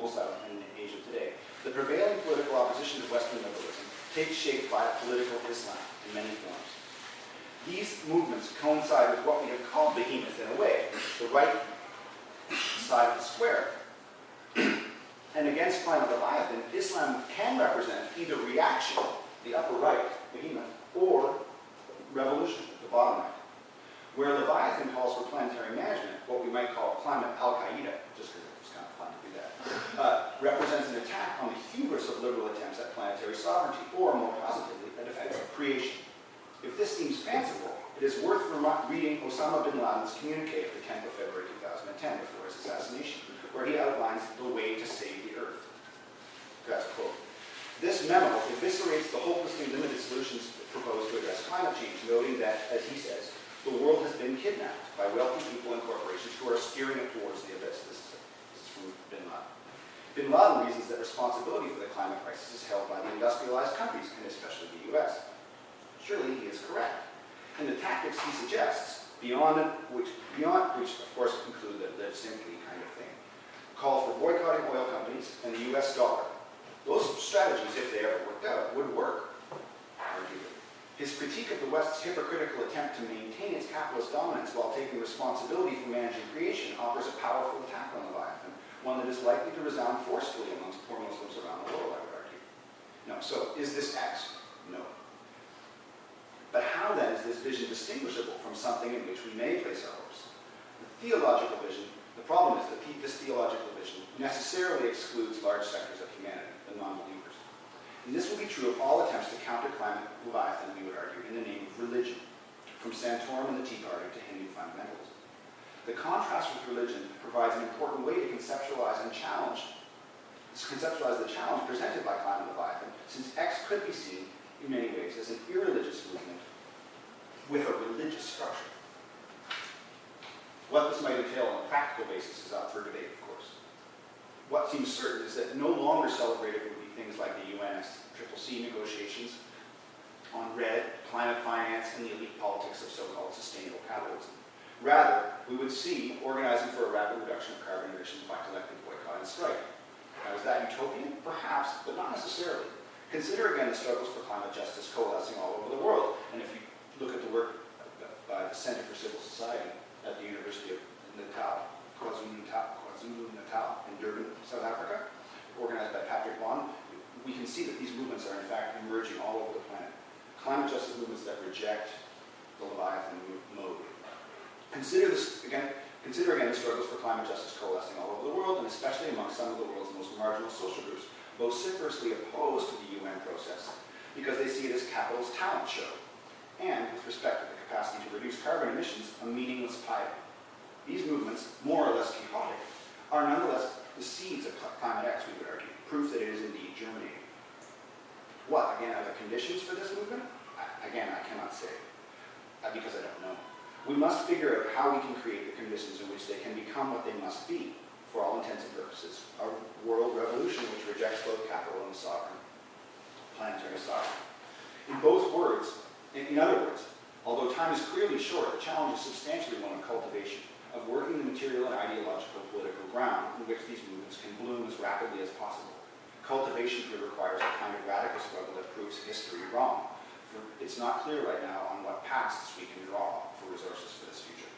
global south and the Asia today, the prevailing political opposition to Western liberalism takes shape by political Islam in many forms. These movements coincide with what we have called behemoth in a way, the right side of the square. And against climate Leviathan, Islam can represent either reaction, the upper right, behemoth, or revolution, the bottom right. Where Leviathan calls for planetary management, what we might call climate al-Qaeda, just because it was kind of fun to do that, represents an attack on the hubris of liberal attempts at planetary sovereignty, or more positively, a defense of creation. If this seems fanciful, it is worth reading Osama bin Laden's communique of the 10th of February 2010 before his assassination, where he outlines the way to save the Earth. That's a quote. This memo eviscerates the hopelessly limited solutions proposed to address climate change, noting that, as he says, the world has been kidnapped by wealthy people and corporations who are steering it towards the abyss. This is from bin Laden. Bin Laden reasons that responsibility for the climate crisis is held by the industrialized countries, and especially the US. Surely he is correct. And the tactics he suggests, beyond which of course include the simply kind of thing, call for boycotting oil companies and the US dollar. Those strategies, if they ever worked out, would work, arguably. His critique of the West's hypocritical attempt to maintain its capitalist dominance while taking responsibility for managing creation offers a powerful attack on Leviathan, one that is likely to resound forcefully amongst poor Muslims around the world, I would argue. No, so is this X? No. But how then is this vision distinguishable from something in which we may place our hopes? The theological vision, the problem is that this theological vision necessarily excludes large sectors of humanity, the non-believers. And this will be true of all attempts to counter climate Leviathan, we would argue, in the name of religion, from Santorum and the Tea Party to Hindu fundamentalism. The contrast with religion provides an important way to conceptualize the challenge presented by climate Leviathan, since X could be seen in many ways as an irreligious movement with a religious structure. What this might entail on a practical basis is up for debate, of course. What seems certain is that no longer celebrated would be things like the UNFCCC negotiations on RED, climate finance, and the elite politics of so-called sustainable capitalism. Rather, we would see organizing for a rapid reduction of carbon emissions by collective boycott and strike. Now, is that utopian? Perhaps, but not necessarily. Consider again the struggles for climate justice coalescing all over the world. And if you look at the work by the Center for Civil Society at the University of KwaZulu-Natal in Durban, South Africa, organized by Patrick Bond, we can see that these movements are in fact emerging all over the planet. Climate justice movements that reject the Leviathan mode. Consider again the struggles for climate justice coalescing all over the world, and especially among some of the world's most marginal social groups, vociferously opposed to the UN process because they see it as capital's talent show, and with respect to the capacity to reduce carbon emissions, a meaningless pipe. These movements, more or less chaotic, are nonetheless the seeds of climate X, we would argue, proof that it is indeed germinating. What, again, are the conditions for this movement? Again, I cannot say, because I don't know. We must figure out how we can create the conditions in which they can become what they must be, for all intents and purposes, a world revolution which rejects both capital and sovereign, planetary sovereignty. In other words, although time is clearly short, the challenge is substantially one of cultivation, of working the material and ideological political ground in which these movements can bloom as rapidly as possible. Cultivation here requires a kind of radical struggle that proves history wrong. For it's not clear right now on what paths we can draw for resources for this future.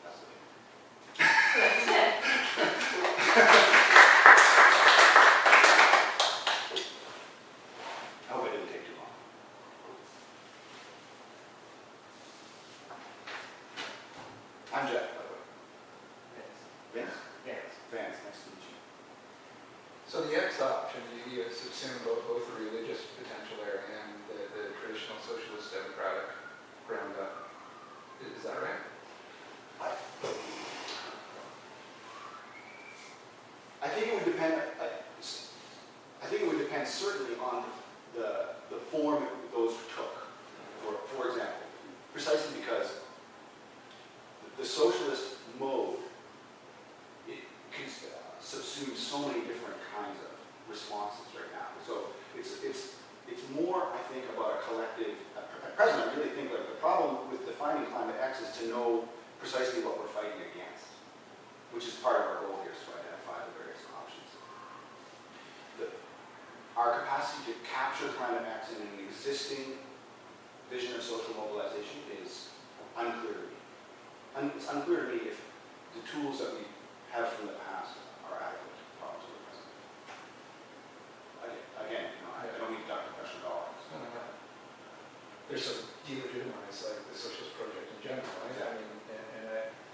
That's it. I hope it didn't take too long. I'm Geoff, by the way. Vince? Vance, nice to meet you. So the X option, you subsume both the religious potential there and the traditional socialist democratic ground up. Is that right? I think it would depend. I think it would depend certainly on the form those took. For example, precisely because the socialist mode subsumes so many different kinds of responses right now. So it's more, I think, about a collective. At present, I really think like the problem with defining climate X is to know precisely what we're fighting against, which is part of our capacity to capture climate acts in an existing vision of social mobilization is unclear to me. It's unclear to me if the tools that we have from the past are adequate to problems of the present. Again, I don't mean to duck the question at all. No, no, no. There's some delegitimize like the socialist project in general, right? I mean,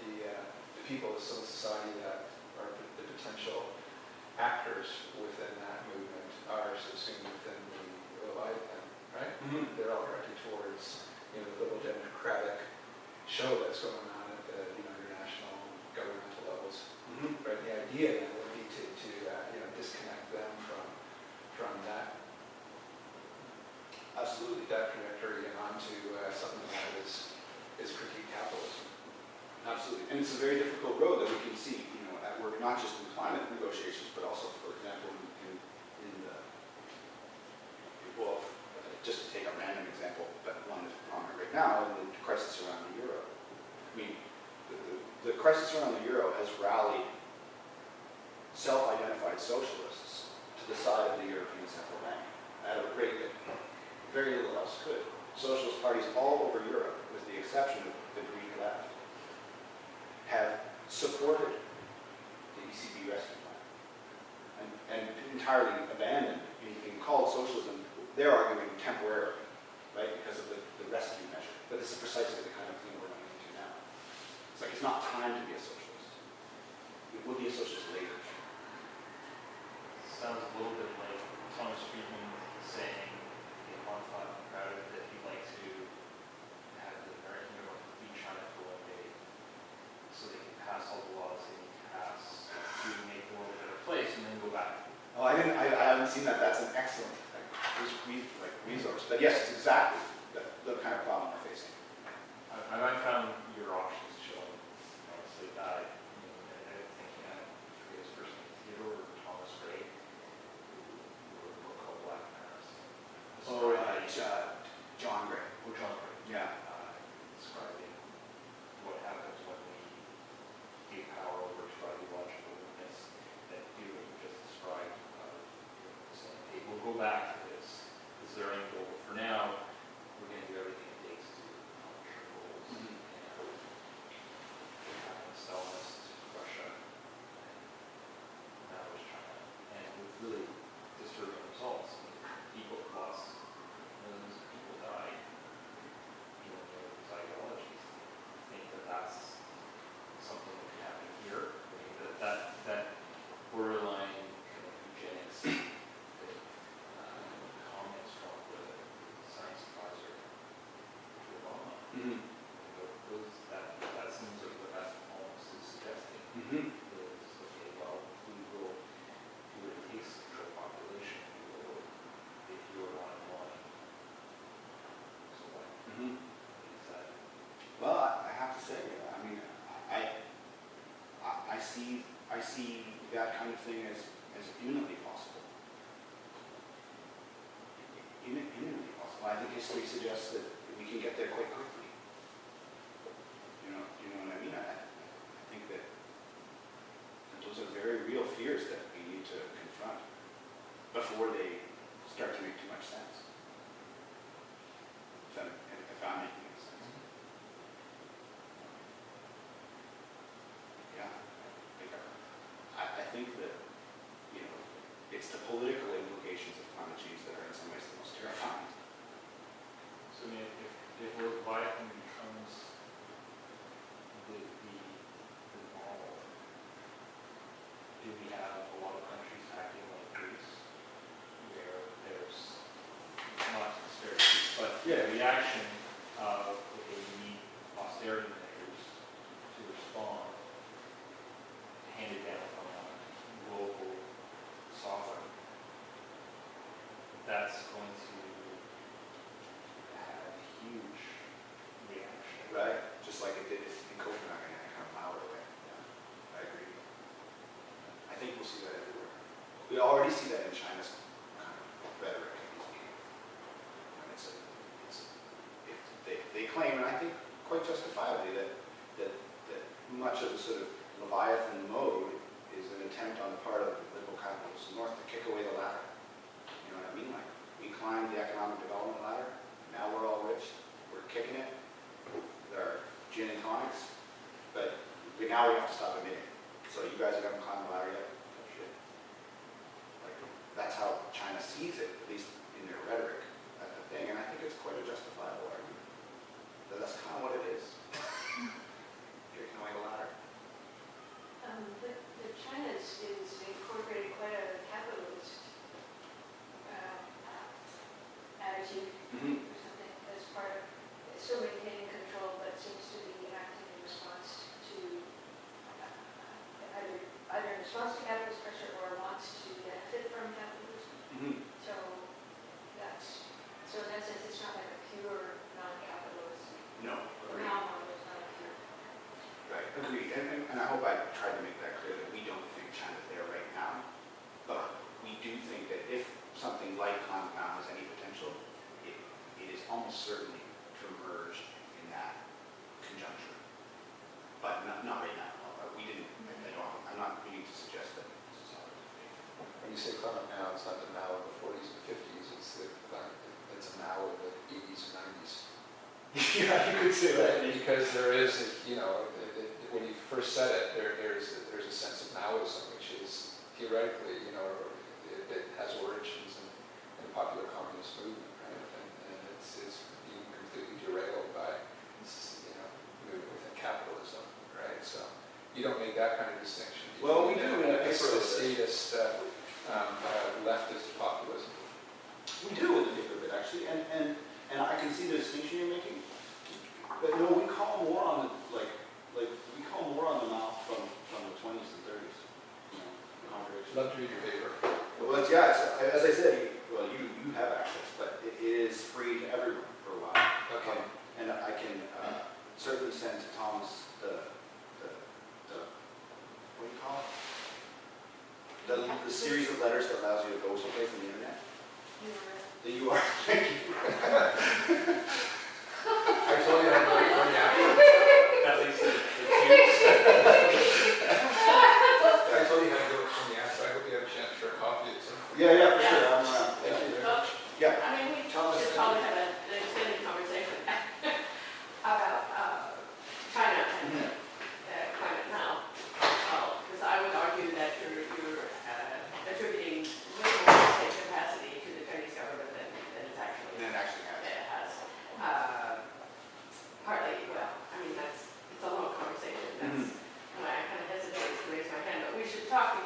the people of civil society that are the potential actors within that movement are subsumed within the Leviathan, right? Mm-hmm. They're all directed towards, the little democratic show that's going on at the international governmental levels. Mm-hmm. Right? The idea then would be to disconnect them from that Absolutely. that trajectory and onto something that is critique capitalism. Absolutely. And it's a very difficult road that we can see, at work, not just in climate negotiations, but also, for example, in the, well, just to take a random example, but one that's prominent right now, in the crisis around the euro. I mean, the crisis around the euro has rallied self-identified socialists to the side of the European Central Bank at a rate that very little else could. Socialist parties all over Europe, with the exception of the Greek left, have supported the ECB rescue plan and entirely abandoned, being called socialism, they're arguing temporarily, right, because of the rescue measure. But this is precisely the kind of thing we're running into now. It's like it's not time to be a socialist. It will be a socialist later. Sounds a little bit like Thomas Friedman saying in Part 5 of Crowded that he'd like to have the American government beat China for one day so they can pass all the laws they need to pass to make the world a better place and then go back. Oh, I haven't seen that. That's an excellent resource. But yes, it's exactly the kind of problem we're facing. I found your options showing honestly that I thinking I forget his first name, Theodore or Thomas Gray, who wrote a book called Black Paris. Oh, right. John Gray. Oh, John Gray. Yeah. Describing what happens when we give power over to ideological movements that do what you just described. Saying, hey, we'll go back to this. This is our end goal. But for now, we're going to do everything it takes to accomplish our goals. Mm-hmm. And Stalinist Russia, and now it's China. And with really disturbing results. People lost, millions of people died. Even with these ideologies. I think that that's something that can happen here. I mean, that borderline kind of eugenics that comments from the science advisor to Obama. Mm-hmm. That seems like what that almost is suggesting. Mm-hmm. Is, okay, well, we will do what it takes to control population. We will, if you're not in line, so what? Mm-hmm. Is that Well, I have to say, I mean, I see that kind of thing as imminently possible. Imminently possible. I think history suggests that we can get there quite quickly. You know what I mean? I think that those are very real fears that we need to confront before they start to make too much sense. If I'm making any sense. Yeah. I think that, it's the political implications of climate change that are in some ways the most terrifying. so? I mean, if Leviathan becomes the model, do we have a lot of countries acting like Greece, where there's not austerity, but Yeah. the reaction of okay, we need austerity measures to respond, handed down from a global sovereign, that's going to have huge reaction. Right? Just like it did in Copenhagen in a kind of louder way. Yeah. I agree. I think we'll see that everywhere. We already see that in China's kind of rhetoric. And they claim, and I think quite justifiably, that much of the sort of Leviathan mode is an attempt on the part of liberal capitalists north to kick away the ladder. You know what I mean? Like, to stop emitting. So you guys haven't climbed the ladder yet? Shit. Like, that's how China sees it, at least in their rhetoric, at the thing, and I think it's quite a justifiable argument. That's kind of what it is. You're going the ladder. But China is incorporating quite a capitalist attitude or something as part of, still maintaining control, but seems to be acting in response to either in response to capitalist pressure or wants to benefit from capitalism. So in that sense, it's not like a pure non-capitalist. No, The agreed. Mao model is not a pure. Right, agreed. And I hope I tried to make that clear that we don't think China's there right now. But we do think that if something like compound has any potential, it is almost certainly to emerge in that conjuncture. But not right now. We didn't, I'm not meaning to suggest that this is how it would be. When you say climate now, it's not the now of the 40s and 50s, it's a now of the 80s and 90s. Yeah, you could say that. Because there is, when you first said it, there's a sense of Maoism, which is theoretically, it has origins in the popular communist movement, right? And it's being completely derailed by, moving within capitalism, right? So you don't make that kind of distinction. Well, we do in a It's paper. the statist leftist populism. We do in the paper a bit, actually, and I can see the distinction you're making. But no, we call more on the we call more on the mouth from the 20s and 30s. Contradiction. Love to read your paper. Well, it's as I said. Well, you have access, but it is free to everyone for a while. Okay. And I can certainly send to Thomas the what do you call it? The series of letters that allows you to go someplace on the internet. The URL. Thank you. I told you I'd go to one after. At least the tubes. I told you how to do it from the outside. I hope you have a chance for a coffee at some point. Yeah, for sure. I'm around. Thank you very much. Yeah. I mean, we Thomas, should probably have an extended conversation about China and climate now. Because I would argue that you're attributing way more state capacity to the Chinese government than it's actually. And it actually has. It has. Partly, well, I mean, it's a long conversation. That's why I kind of hesitated to raise my hand. But we should talk